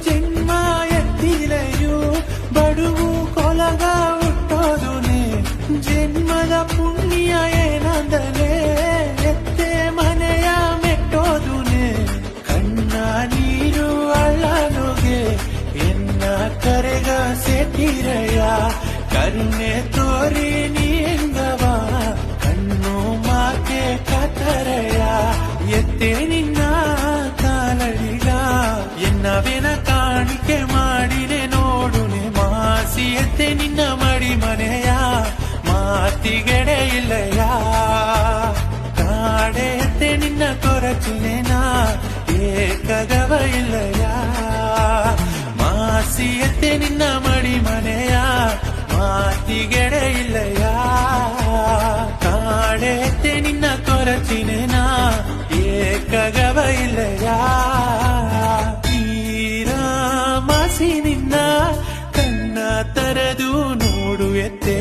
ಜನ್ಮ ಎತ್ತಿಲೆಯು ಬಡುವು ಕೊಲಗ ಹುಟ್ಟೋದುನೆ ಜನ್ಮದ ಪುಣ್ಯ ಏನಂದಲೇ ಎತ್ತೆ ಮನೆಯ ಮೆಟ್ಟೋದುನೆ ಕಣ್ಣ ನೀರು ಅಳ್ಳನುಗೆ ಎನ್ನ ಕರೆಗ ಸೇಟಿರಯ್ಯ ಕರುಣೆ ತೋರಿ ನೀಂಗವ ಕಣ್ಣು ಮಾಕೆ ಕತರಯ್ಯ ಎತ್ತೆ ನಿನ್ನ ಕಾಲಡಿಗ ಎನ್ನವೇನ ಕಾಣಿಕೆ ಮಾಡಿನೆ ನೋಡುನೆ ಮಾಸಿ ಎತ್ತೆ ನಿನ್ನ ಮಡಿ ಮನೆಯ ಮಾತಿಗೆಡೆ ಇಲ್ಲಯ್ಯ ಕಾಡೆ ಎತ್ತೆ ನಿನ್ನ ಕೊರಚಿನೆನ ಏಕಗವ ಇಲ್ಲಯ್ಯ ಮಾಸಿ ಎತ್ತೆ ನಿನ್ನ ಮಡಿ ಮನೆಯ ಮಾತಿಗೆಡೆ ಇಲ್ಲಯ್ಯ ಕಾಡೆ ಎತ್ತೆ ನಿನ್ನ ಕೊರಚಿನೆನ ಏಕಗವ ಇಲ್ಲಯ್ಯ ಮಾಸಿ ನಿನ್ನ ಕಣ್ಣ ತರದು ನೋಡು ಎತ್ತೆ